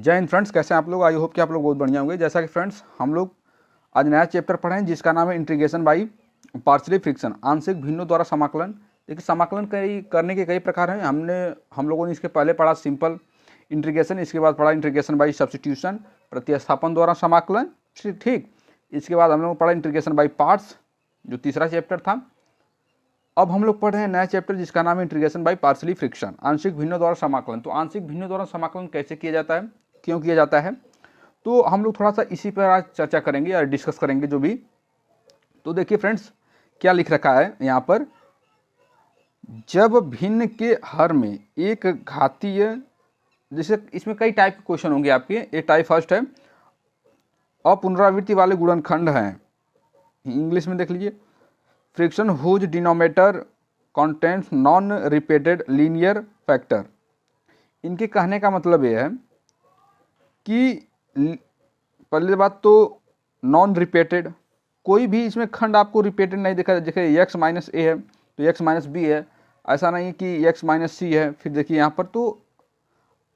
जय हिंद फ्रेंड्स, कैसे हैं आप लोग। आई होप कि आप लोग बहुत बढ़िया होंगे। जैसा कि फ्रेंड्स हम लोग आज नया चैप्टर पढ़ें जिसका नाम है इंटीग्रेशन बाई पार्शियली फ्रिक्शन, आंशिक भिन्नों द्वारा समाकलन। देखिए समाकलन करने के कई प्रकार हैं। हम लोगों ने इसके पहले पढ़ा सिंपल इंटीग्रेशन, इसके बाद पढ़ा इंटीग्रेशन बाई सब्स्टिट्यूशन, प्रतिस्थापन द्वारा समाकलन। ठीक, इसके बाद हम लोग पढ़ा इंटीग्रेशन बाई पार्ट्स जो तीसरा चैप्टर था। अब हम लोग पढ़ रहे हैं नया चैप्टर जिसका नाम है इंटीग्रेशन बाई पार्शियली फ्रिक्शन, आंशिक भिन्नों द्वारा समाकलन। तो आंशिक भिन्नों द्वारा समाकलन कैसे किया जाता है, क्यों किया जाता है, तो हम लोग थोड़ा सा इसी पर आज चर्चा करेंगे या डिस्कस करेंगे जो भी। तो देखिए फ्रेंड्स क्या लिख रखा है यहाँ पर, जब भिन्न के हर में एक घातीय, जैसे इसमें कई टाइप के क्वेश्चन होंगे आपके। एक टाइप फर्स्ट है अपुनरावृत्ति वाले गुणनखंड हैं, इंग्लिश में देख लीजिए, fraction whose denominator contents non repeated linear factor. इनके कहने का मतलब ये है कि पहली बात तो नॉन रिपीटेड, कोई भी इसमें खंड आपको रिपीटेड नहीं दिखा। देखिए एक्स माइनस ए है तो एक्स माइनस बी है, ऐसा नहीं कि एक्स माइनस सी है। फिर देखिए यहाँ पर तो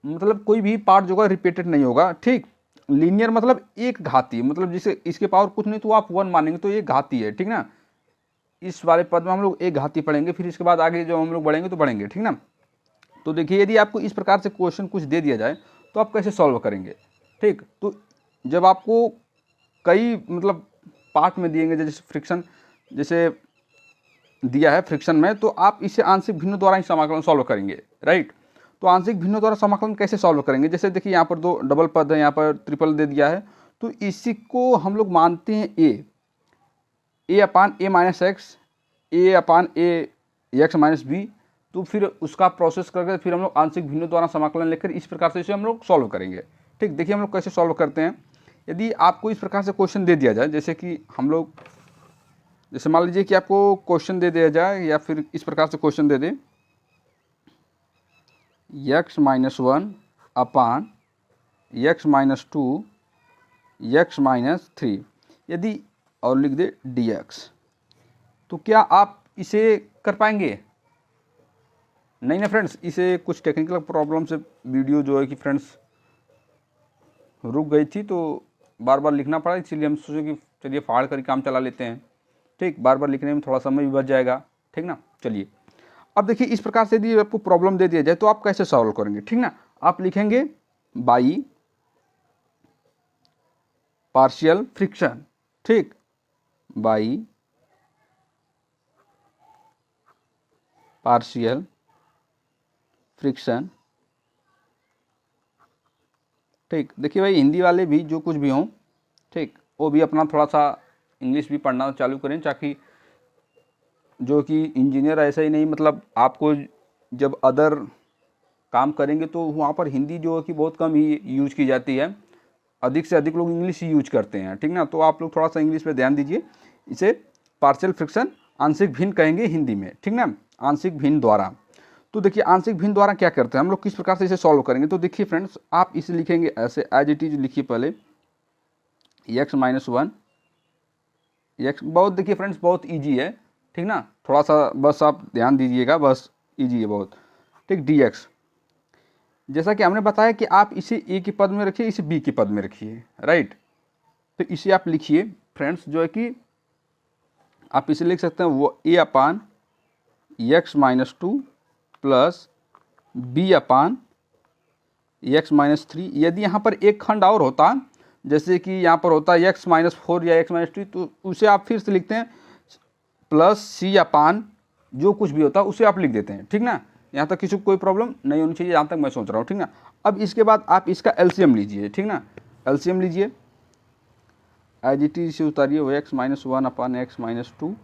मतलब कोई भी पार्ट जो है रिपीटेड नहीं होगा। ठीक, लीनियर मतलब एक घाती, मतलब जिसे इसके पावर कुछ नहीं तो आप वन मानेंगे तो ये घाती है। ठीक ना, इस वाले पद में हम लोग एक घाती पढ़ेंगे, फिर इसके बाद आगे जो हम लोग बढ़ेंगे तो बढ़ेंगे। ठीक ना, तो देखिए यदि आपको इस प्रकार से क्वेश्चन कुछ दे दिया जाए तो आप कैसे सॉल्व करेंगे। ठीक, तो जब आपको कई मतलब पार्ट में दिएंगे, जैसे फ्रिक्शन जैसे दिया है फ्रिक्शन में, तो आप इसे आंशिक भिन्नों द्वारा ही समाकलन सॉल्व करेंगे। राइट, तो आंशिक भिन्नों द्वारा समाकलन कैसे सॉल्व करेंगे। जैसे देखिए यहाँ पर दो डबल पद है, यहाँ पर ट्रिपल दे दिया है, तो इसी को हम लोग मानते हैं ए अपान ए माइनस एक्स, ए अपान ए एक्स माइनस बी। तो फिर उसका प्रोसेस करके फिर हम लोग आंशिक भिन्नों द्वारा समाकलन लेकर इस प्रकार से इसे हम लोग सॉल्व करेंगे। ठीक, देखिए हम लोग कैसे सॉल्व करते हैं। यदि आपको इस प्रकार से क्वेश्चन दे दिया जाए, जैसे कि हम लोग जैसे मान लीजिए कि आपको क्वेश्चन दे दिया जाए या फिर इस प्रकार से क्वेश्चन दे दे x minus one upon x minus two x minus three, यदि और लिख दे डी एक्स, तो क्या आप इसे कर पाएंगे? नहीं ना फ्रेंड्स, इसे कुछ टेक्निकल प्रॉब्लम से वीडियो जो है कि फ्रेंड्स रुक गई थी, तो बार बार लिखना पड़ा, इसलिए हम सोचे कि चलिए फाड़ कर काम चला लेते हैं। ठीक, बार बार लिखने में थोड़ा समय भी बच जाएगा। ठीक ना, चलिए अब देखिए इस प्रकार से यदि आपको प्रॉब्लम दे दिया जाए तो आप कैसे सॉल्व करेंगे। ठीक ना, आप लिखेंगे बाई पार्शियल फ्रिक्शन। ठीक, बाई पार्शियल फ्रिक्शन। ठीक, देखिए भाई हिंदी वाले भी जो कुछ भी हों, ठीक, वो भी अपना थोड़ा सा इंग्लिश भी पढ़ना चालू करें, ताकि जो कि इंजीनियर ऐसा ही नहीं, मतलब आपको जब अदर काम करेंगे तो वहाँ पर हिंदी जो है कि बहुत कम ही यूज की जाती है, अधिक से अधिक लोग इंग्लिश ही यूज करते हैं। ठीक ना, तो आप लोग थोड़ा सा इंग्लिश पे ध्यान दीजिए। इसे पार्शियल फ्रिक्शन आंशिक भिन्न कहेंगे हिंदी में। ठीक ना, आंशिक भिन्न द्वारा। तो देखिए आंशिक भिन्न द्वारा क्या करते हैं हम लोग, किस प्रकार से इसे सॉल्व करेंगे। तो देखिए फ्रेंड्स आप इसे लिखेंगे ऐसे एज इट इज लिखिए, पहले एक्स माइनस वन एक्स, बहुत देखिए फ्रेंड्स बहुत ईजी है। ठीक ना, थोड़ा सा बस आप ध्यान दीजिएगा, बस ईजी है बहुत। ठीक, डी एक्स, जैसा कि हमने बताया कि आप इसे ए के पद में रखिए, इसे बी के पद में रखिए। राइट, तो इसे आप लिखिए फ्रेंड्स जो है कि आप इसे लिख सकते हैं वो A upon x minus two plus B upon x minus three. यदि यहाँ पर एक खंड और होता, जैसे कि यहाँ पर होता एक्स माइनस फोर या एक्स माइनस टू, तो उसे आप फिर से लिखते हैं प्लस सी अपान जो कुछ भी होता उसे आप लिख देते हैं। ठीक ना, यहाँ तक किसी को कोई प्रॉब्लम नहीं होनी चाहिए, यहाँ तक मैं सोच रहा हूँ। ठीक ना, अब इसके बाद आप इसका एलसीएम लीजिए। ठीक ना, एलसीएम लीजिए, एज इट इज से उतारिए वो x minus one upon x minus to.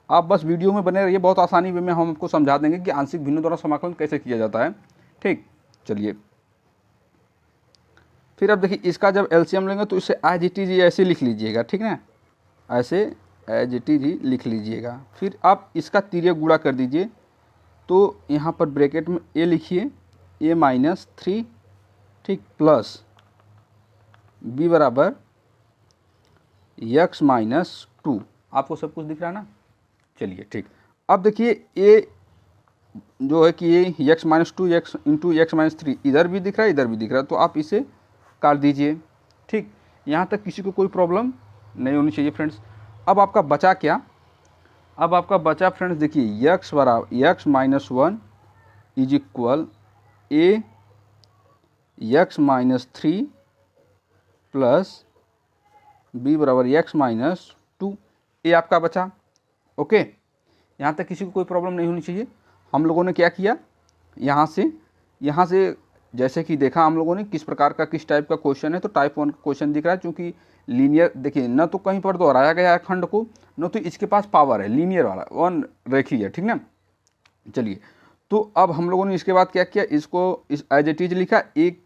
आप बस वीडियो में बने रहिए, बहुत आसानी में हम आपको समझा देंगे कि आंशिक भिन्नों द्वारा समाकलन कैसे किया जाता है। ठीक, चलिए फिर अब देखिए इसका जब एलसीएम लेंगे तो इसे एज इट इज ऐसे लिख लीजिएगा। ठीक ना, ऐसे एज इट इज ही लिख लीजिएगा। फिर आप इसका तिर्यक गुणा कर दीजिए, तो यहाँ पर ब्रैकेट में ए लिखिए, ए माइनस थ्री, ठीक, प्लस बी बराबर एक्स माइनस टू। आपको सब कुछ दिख रहा है ना। चलिए ठीक, अब देखिए ए जो है कि ये x minus two x into x minus three इधर भी दिख रहा है इधर भी दिख रहा है, तो आप इसे काट दीजिए। ठीक, यहाँ तक किसी को कोई प्रॉब्लम नहीं होनी चाहिए फ्रेंड्स। अब आपका बचा क्या, अब आपका बचा फ्रेंड्स देखिए x बराबर X minus one is equal A X minus three plus B बराबर एक्स माइनस टू, ये आपका बचा। ओके, यहाँ तक किसी को कोई प्रॉब्लम नहीं होनी चाहिए। हम लोगों ने क्या किया, यहाँ से जैसे कि देखा हम लोगों ने किस प्रकार का किस टाइप का क्वेश्चन है, तो टाइप वन का क्वेश्चन दिख रहा है, क्योंकि लीनियर देखिए न तो कहीं पर दोहराया गया है खंड को, न तो इसके पास पावर है, लीनियर वाला वन रेखी है, ठीक ना। चलिए, तो अब हम लोगों ने इसके बाद क्या किया, इसको इस एज इट इज लिखा, एक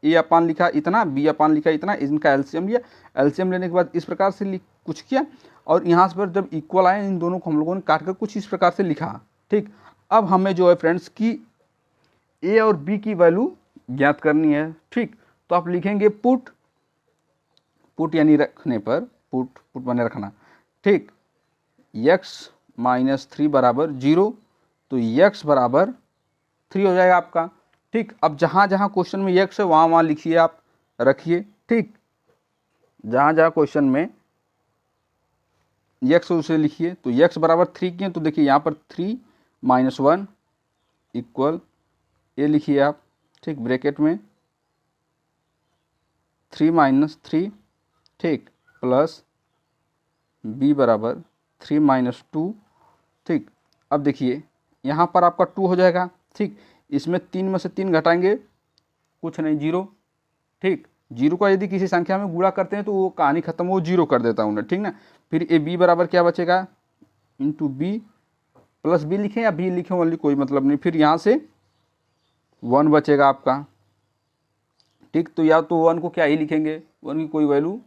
ए अपान लिखा इतना, बी अपान लिखा इतना, इनका एलसीएम लिया, एलसीएम लेने के बाद इस प्रकार से कुछ किया, और यहाँ पर जब इक्वल आए इन दोनों को हम लोगों ने काट कर कुछ इस प्रकार से लिखा। ठीक, अब हमें जो है फ्रेंड्स की ए और बी की वैल्यू ज्ञात करनी है। ठीक, तो आप लिखेंगे पुट यानी रखने पर, पुट बने रखना। ठीक, x माइनस थ्री बराबर जीरो, तो x बराबर थ्री हो जाएगा आपका। ठीक, अब जहाँ जहाँ क्वेश्चन में x है वहाँ वहाँ लिखिए, आप रखिए। ठीक, जहाँ जहाँ क्वेश्चन में x उसे लिखिए, तो x बराबर थ्री किए, तो देखिए यहाँ पर थ्री माइनस वन इक्वल ए लिखिए आप। ठीक, ब्रैकेट में थ्री माइनस थ्री, ठीक, प्लस b बराबर थ्री माइनस टू। ठीक, अब देखिए यहाँ पर आपका टू हो जाएगा। ठीक, इसमें तीन में से तीन घटाएंगे कुछ नहीं, जीरो। ठीक, जीरो का यदि किसी संख्या में गुणा करते हैं तो वो कहानी खत्म, वो जीरो कर देता हूँ, ठीक ना। फिर ए बी बराबर क्या बचेगा, इंटू बी प्लस बी लिखें या बी लिखें ओनली, कोई मतलब नहीं। फिर यहाँ से वन बचेगा आपका। ठीक, तो या तो वन को क्या ही लिखेंगे, वन की कोई वैल्यू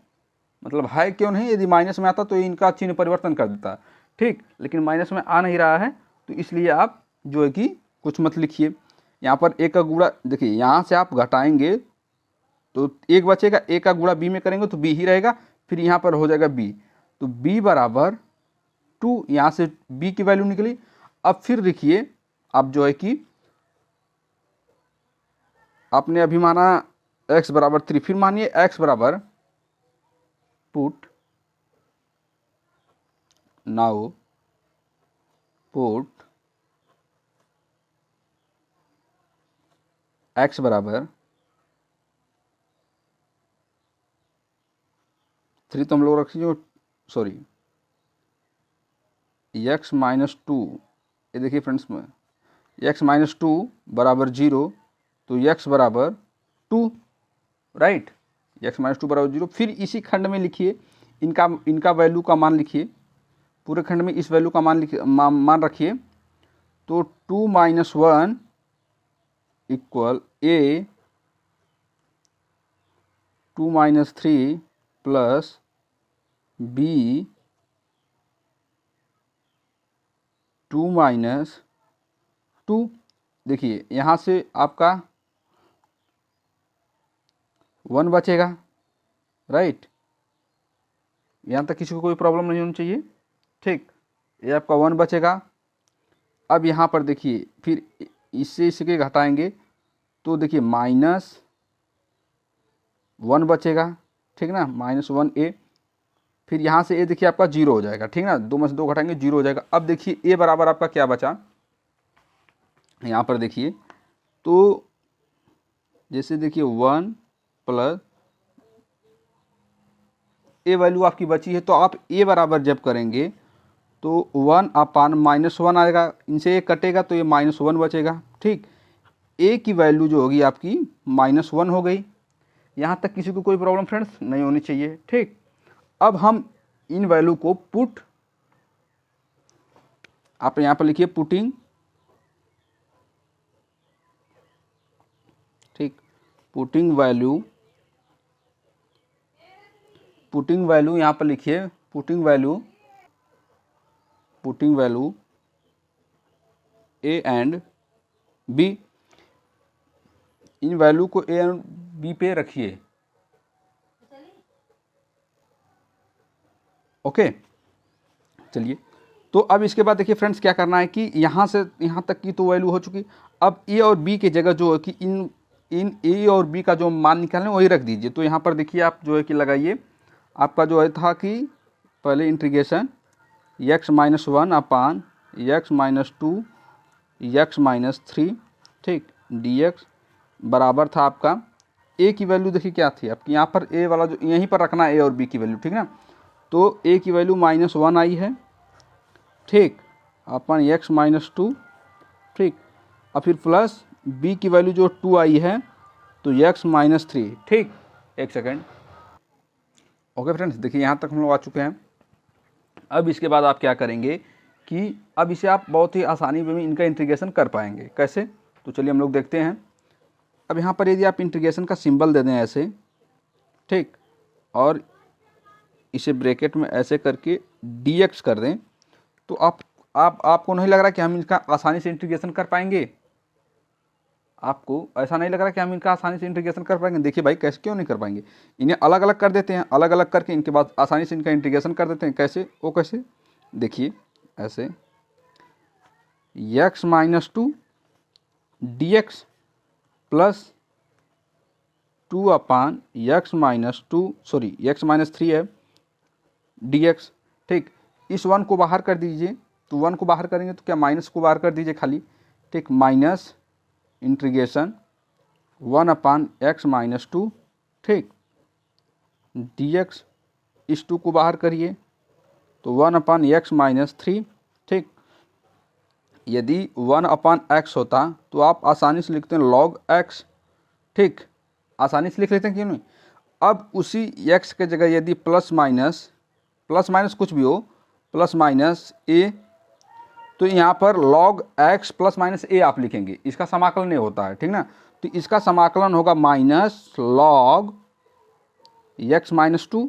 मतलब है क्यों नहीं, यदि माइनस में आता तो इनका चिन्ह परिवर्तन कर देता। ठीक, लेकिन माइनस में आ नहीं रहा है, तो इसलिए आप जो है कि कुछ मत लिखिए। यहाँ पर एक का गुणा देखिए, यहाँ से आप घटाएंगे तो एक बचेगा, एक का गुणा बी में करेंगे तो बी ही रहेगा, फिर यहाँ पर हो जाएगा बी, तो बी बराबर टू, यहाँ से बी की वैल्यू निकली। अब फिर देखिए, आप जो है कि आपने अभी माना x बराबर थ्री, फिर मानिए x बराबर पुट, नाउ पुट x बराबर थ्री, तो हम लोग रखिए सॉरी x माइनस टू, ये देखिए फ्रेंड्स में x माइनस टू बराबर जीरो, तो x बराबर two, right, x minus two बराबर जीरो। फिर इसी खंड में लिखिए इनका वैल्यू का मान लिखिए, पूरे खंड में इस वैल्यू का मान लिखिए, मान रखिए। तो two minus one equal A two minus three plus B two minus two. देखिए यहाँ से आपका वन बचेगा, राइट, यहाँ तक किसी को कोई प्रॉब्लम नहीं होनी चाहिए। ठीक, ये आपका वन बचेगा। अब यहाँ पर देखिए फिर इससे इसके घटाएंगे तो देखिए माइनस वन बचेगा, ठीक ना, माइनस वन ए। फिर यहाँ से ए देखिए आपका जीरो हो जाएगा, ठीक ना, दो में से दो घटाएंगे जीरो हो जाएगा। अब देखिए ए बराबर आपका क्या बचा, यहाँ पर देखिए, तो जैसे देखिए वन प्लस ए वैल्यू आपकी बची है, तो आप ए बराबर जब करेंगे तो वन अपान माइनस वन आएगा, इनसे एक कटेगा तो ये माइनस वन बचेगा। ठीक, ए की वैल्यू जो होगी आपकी माइनस वन हो गई। यहाँ तक किसी को कोई प्रॉब्लम फ्रेंड्स नहीं होनी चाहिए। ठीक, अब हम इन वैल्यू को पुट, आप यहाँ पर लिखिए पुटिंग, ठीक, पुटिंग वैल्यू यहाँ पर लिखिए, putting value A and B, इन वैल्यू को ए एंड बी पे रखिए। ओके, चलिए, तो अब इसके बाद देखिए फ्रेंड्स क्या करना है कि यहाँ से यहाँ तक की तो वैल्यू हो चुकी। अब ए और बी की जगह जो है कि इन ए और बी का जो मान निकालना है वही रख दीजिए। तो यहाँ पर देखिए आप जो है कि लगाइए, आपका जो है था कि पहले इंटीग्रेशन x-1 अपान x-2 x-3 ठीक dx बराबर था आपका a की वैल्यू देखिए क्या थी आपकी, यहाँ पर a वाला जो यहीं पर रखना है a और b की वैल्यू, ठीक ना। तो a की वैल्यू -1 आई है ठीक, अपन x-2 ठीक, और फिर प्लस b की वैल्यू जो 2 आई है तो x-3 ठीक। एक सेकेंड, ओके फ्रेंड्स, देखिए यहाँ तक हम लोग आ चुके हैं। अब इसके बाद आप क्या करेंगे कि अब इसे आप बहुत ही आसानी में इनका इंटीग्रेशन कर पाएंगे। कैसे, तो चलिए हम लोग देखते हैं। अब यहाँ पर यदि आप इंटीग्रेशन का सिंबल दे दें ऐसे ठीक, और इसे ब्रैकेट में ऐसे करके dx कर दें, तो आपको नहीं लग रहा कि हम इनका आसानी से इंटीग्रेशन कर पाएंगे? आपको ऐसा नहीं लग रहा कि हम इनका आसानी से इंटीग्रेशन कर पाएंगे? देखिए भाई, कैसे क्यों नहीं कर पाएंगे, इन्हें अलग अलग कर देते हैं, अलग अलग करके इनके बाद आसानी से इनका इंटीग्रेशन कर देते हैं। कैसे, वो कैसे, देखिए ऐसे x-2 dx प्लस 2 अपान x-3 है dx ठीक। इस 1 को बाहर कर दीजिए, तो 1 को बाहर करेंगे तो क्या माइनस को बाहर कर दीजिए खाली ठीक, माइनस इंटीग्रेशन 1 अपान x-2 ठीक dx, इस 2 को बाहर करिए तो 1 अपान x-3 ठीक। यदि 1 अपान x होता तो आप आसानी से लिखते हैं log x ठीक, आसानी से लिख लेते हैं, क्यों नहीं। अब उसी x के जगह यदि प्लस माइनस कुछ भी हो, प्लस माइनस a, तो यहाँ पर log x plus minus a आप लिखेंगे, इसका समाकलन नहीं होता है ठीक ना। तो इसका समाकलन होगा माइनस log x-2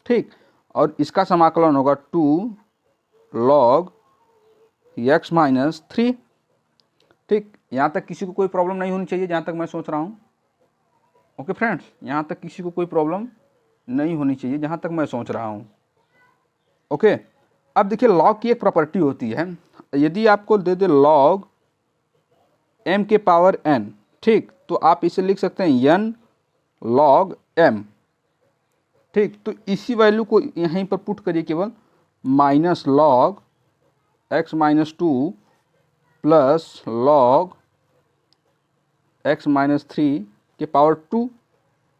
ठीक, और इसका समाकलन होगा 2 log x-3 ठीक। यहाँ तक किसी को कोई प्रॉब्लम नहीं होनी चाहिए, जहाँ तक मैं सोच रहा हूँ। ओके फ्रेंड्स, यहाँ तक किसी को कोई प्रॉब्लम नहीं होनी चाहिए जहाँ तक मैं सोच रहा हूँ। ओके, अब देखिए लॉग की एक प्रॉपर्टी होती है, यदि आपको दे दे log m के पावर n ठीक, तो आप इसे लिख सकते हैं n log m ठीक। तो इसी वैल्यू को यहीं पर पुट करिए, केवल minus log x-2 plus log x-3 के पावर 2।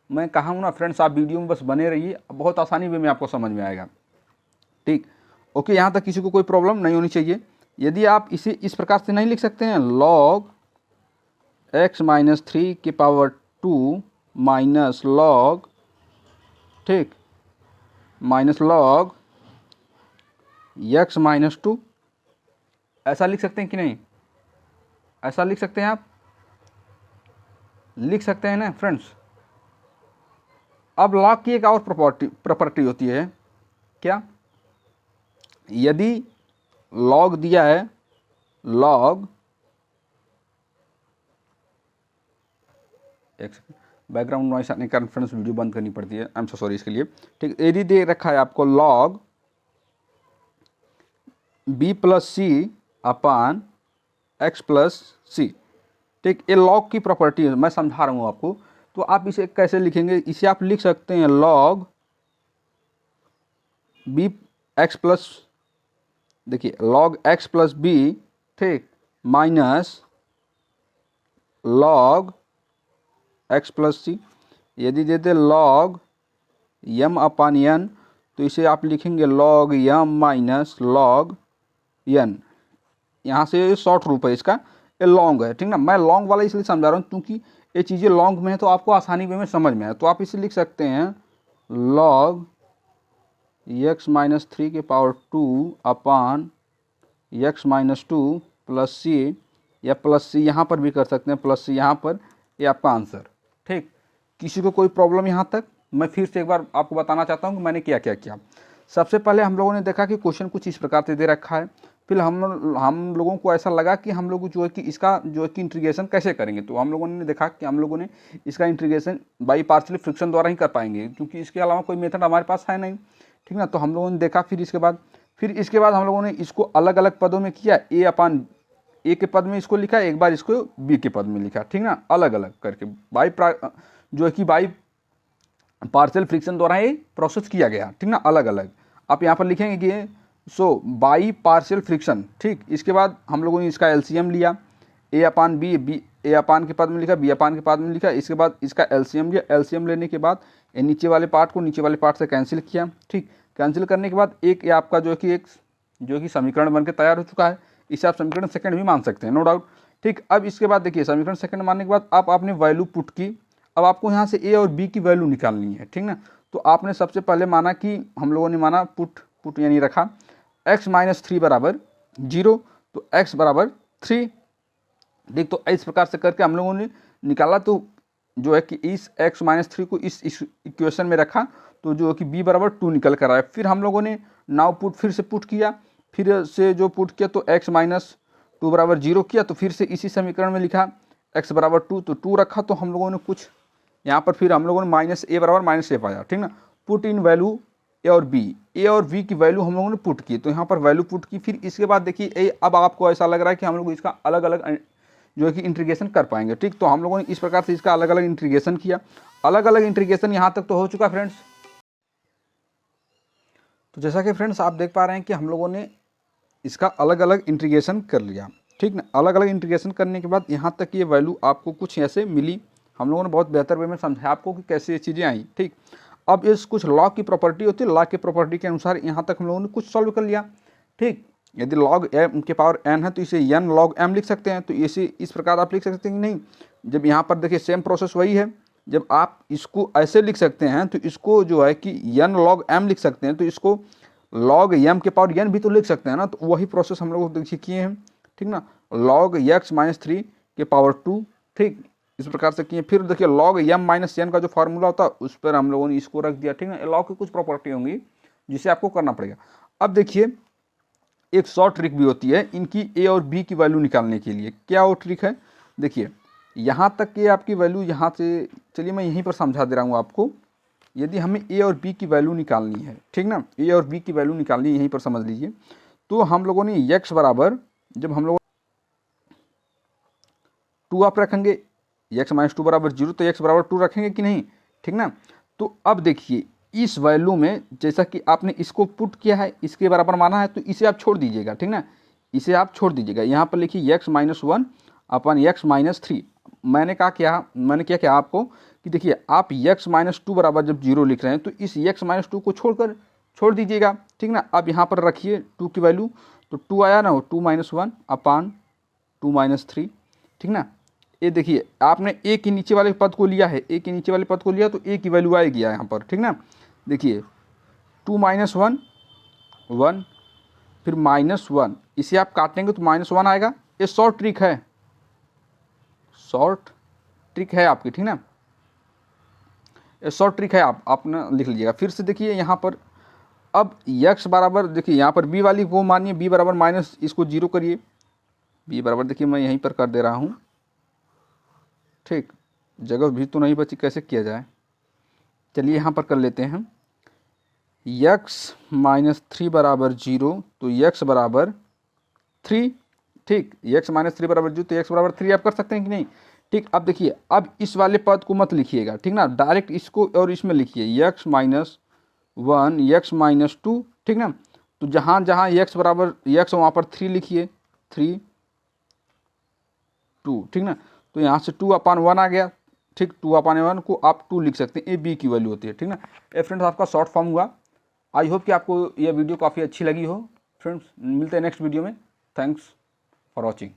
मैं कहा हूँ ना फ्रेंड्स, आप वीडियो में बस बने रहिए, बहुत आसानी में आपको समझ में आएगा ठीक। ओके, यहाँ तक किसी को कोई प्रॉब्लम नहीं होनी चाहिए। यदि आप इसे इस प्रकार से नहीं लिख सकते हैं, log x-3 के पावर 2 माइनस log ठीक, माइनस log x-2, ऐसा लिख सकते हैं कि नहीं? ऐसा लिख सकते हैं, आप लिख सकते हैं ना फ्रेंड्स। अब log की एक और प्रॉपर्टी होती है, क्या, यदि log दिया है, log एक बैकग्राउंड नॉइस आने के कारण फ्रेंड्स वीडियो बंद करनी पड़ती है, आई एम सो सॉरी इसके लिए ठीक। यदि दे रखा है आपको log b प्लस सी अपान x प्लस सी ठीक, ये log की प्रॉपर्टी है, मैं समझा रहा हूँ आपको। तो आप इसे कैसे लिखेंगे, इसे आप लिख सकते हैं log b x प्लस, देखिए log x प्लस b ठीक, माइनस log x प्लस सी। यदि देते log m अपान n, तो इसे आप लिखेंगे log m minus log n। यहाँ से शॉर्ट रूप है इसका, ये लॉन्ग है ठीक ना। मैं लॉन्ग वाला इसलिए समझा रहा हूँ क्योंकि ये चीज़ें लॉन्ग में है तो आपको आसानी वे में समझ में आए। तो आप इसे लिख सकते हैं log x-3 के पावर 2 अपान x-2 प्लस सी, या प्लस सी यहाँ पर भी कर सकते हैं, प्लस सी यहाँ पर, ये आपका आंसर ठीक। किसी को कोई प्रॉब्लम यहाँ तक? मैं फिर से एक बार आपको बताना चाहता हूँ कि मैंने क्या क्या किया। सबसे पहले हम लोगों ने देखा कि क्वेश्चन कुछ इस प्रकार से दे रखा है, फिर हम लोगों को ऐसा लगा कि हम लोग जो है कि इसका जो है कि इंटीग्रेशन कैसे करेंगे। तो हम लोगों ने देखा कि हम लोगों ने इसका इंटीग्रेशन बाई पार्शियल फ्रिक्शन द्वारा ही कर पाएंगे, क्योंकि इसके अलावा कोई मेथड हमारे पास है नहीं ठीक ना। तो हम लोगों ने देखा, फिर इसके बाद फिर इसके बाद हम लोगों ने इसको अलग अलग पदों में किया, ए के पद में इसको लिखा, एक बार इसको बी के पद में लिखा, ठीक ना, अलग अलग करके जो है कि बाई पार्शियल फ्रिक्शन द्वारा ये प्रोसेस किया गया, ठीक ना, अलग अलग। आप यहाँ पर लिखेंगे कि सो बाई पार्शियल फ्रिक्शन, ठीक। इसके बाद हम लोगों ने इसका एलसीएम लिया, ए अपान बी ए अपान के पद में लिखा, बी अपान के पद में लिखा। इसके बाद इसका एलसीएम लिया, एलसीएम लेने के बाद ये नीचे वाले पार्ट को नीचे वाले पार्ट से कैंसिल किया, ठीक। कैंसिल करने के बाद एक ये आपका जो कि समीकरण बनकर तैयार हो चुका है। इसे आप समीकरण सेकंड भी मान सकते हैं, नो डाउट, ठीक। अब इसके बाद देखिए समीकरण सेकंड मानने के बाद आप आपने वैल्यू पुट की। अब आपको यहाँ से ए और बी की वैल्यू निकालनी है, ठीक ना। तो आपने सबसे पहले माना कि हम लोगों ने माना पुट यानी रखा x-3 बराबर 0, तो x बराबर 3, ठीक। तो इस प्रकार से करके हम लोगों ने निकाला, तो जो है कि इस x-3 को इस इक्वेशन में रखा, तो जो कि b बराबर 2 निकल कर आया। फिर हम लोगों ने नाउ फिर से पुट किया, फिर से जो पुट किया तो x-2 बराबर 0 किया, तो फिर से इसी समीकरण में लिखा x बराबर 2, तो 2 रखा। तो हम लोगों ने कुछ यहाँ पर फिर हम लोगों ने -a बराबर -a पाया, ठीक ना। पुट इन वैल्यू ए और बी की वैल्यू हम लोगों ने पुट की, तो यहाँ पर वैल्यू पुट की। फिर इसके बाद देखिए अब आपको ऐसा लग रहा है कि हम लोग इसका अलग अलग जो है कि इंटीग्रेशन कर पाएंगे, ठीक। तो हम लोगों ने इस प्रकार से इसका अलग अलग इंटीग्रेशन किया। अलग अलग इंटीग्रेशन यहाँ तक तो हो चुका फ्रेंड्स। तो जैसा कि फ्रेंड्स आप देख पा रहे हैं कि हम लोगों ने इसका अलग अलग इंटीग्रेशन कर लिया, ठीक ना। अलग अलग इंटीग्रेशन करने के बाद यहाँ तक ये वैल्यू आपको कुछ ऐसे मिली। हम लोगों ने बहुत बेहतर वे में समझाया आपको कि कैसे ये चीज़ें आई, ठीक। अब इस कुछ लॉ की प्रॉपर्टी होती है, लॉ की प्रॉपर्टी के अनुसार यहाँ तक हम लोगों ने कुछ सॉल्व कर लिया, ठीक। यदि log m के पावर n है तो इसे n log m लिख सकते हैं। तो इसे इस प्रकार आप लिख सकते हैं कि नहीं, जब यहाँ पर देखिए सेम प्रोसेस वही है। जब आप इसको ऐसे लिख सकते हैं तो इसको जो है कि n log m लिख सकते हैं, तो इसको log m के पावर n भी तो लिख सकते हैं ना। तो वही प्रोसेस हम लोग देखिए किए हैं, ठीक ना, log x-3 के पावर 2, ठीक, इस प्रकार से किए। फिर देखिए log m-n का जो फार्मूला होता है उस पर हम लोगों ने इसको रख दिया, ठीक ना। log की कुछ प्रॉपर्टी होंगी जिसे आपको करना पड़ेगा। अब देखिए एक शॉर्ट ट्रिक भी होती है इनकी ए और बी की वैल्यू निकालने के लिए। क्या वो ट्रिक है, देखिए यहाँ तक कि आपकी वैल्यू यहाँ से, चलिए मैं यहीं पर समझा दे रहा हूँ आपको। यदि हमें ए और बी की वैल्यू निकालनी है, ठीक ना, ए और बी की वैल्यू निकालनी है, यहीं पर समझ लीजिए। तो हम लोगों ने x बराबर, जब हम लोग 2 आप रखेंगे, x-2 बराबर 0, तो x बराबर 2 रखेंगे कि नहीं, ठीक ना। तो अब देखिए इस वैल्यू में जैसा कि आपने इसको पुट किया है, इसके बराबर माना है, तो इसे आप छोड़ दीजिएगा, ठीक ना, इसे आप छोड़ दीजिएगा। यहाँ पर लिखिए x-1 अपन x-3। मैंने क्या किया आपको कि देखिए आप x-2 बराबर जब 0 लिख रहे हैं तो इस x-2 को छोड़ दीजिएगा, ठीक ना। अब यहाँ पर रखिए 2 की वैल्यू, तो 2 आया ना, 2-1 अपान 2-3, ठीक ना। ये देखिए आपने ए के नीचे वाले पद को लिया है, ए के नीचे वाले पद को लिया तो ए की वैल्यू आएगी यहाँ पर, ठीक ना। देखिए 2-1 1, फिर -1, इसे आप काटेंगे तो -1 आएगा। ये शॉर्ट ट्रिक है आपकी, ठीक ना, ये शॉर्ट ट्रिक है, आपने लिख लीजिएगा। फिर से देखिए यहाँ पर अब x बराबर, देखिए यहाँ पर b वाली वो मानिए b बराबर माइनस, इसको 0 करिए। b बराबर देखिए मैं यहीं पर कर दे रहा हूँ, ठीक, जगह भी तो नहीं बची, कैसे किया जाए। चलिए यहाँ पर कर लेते हैं x-3 बराबर 0, तो x बराबर 3, ठीक, x-3 बराबर 0, तो x बराबर 3 आप कर सकते हैं कि नहीं, ठीक। अब देखिए अब इस वाले पद को मत लिखिएगा, ठीक ना, डायरेक्ट इसको और इसमें लिखिए x-1 x-2, ठीक ना। तो जहाँ जहाँ x बराबर x वहाँ पर 3 लिखिए, 3 2, ठीक ना। तो यहाँ से 2/1 आ गया, ठीक, 2/1 को आप 2 लिख सकते हैं, ए बी की वैल्यू होती है, ठीक ना। ये फ्रेंड्स आपका शॉर्ट फॉर्म हुआ। आई होप कि आपको यह वीडियो काफ़ी अच्छी लगी हो। फ्रेंड्स मिलते हैं नेक्स्ट वीडियो में। Thanks for watching.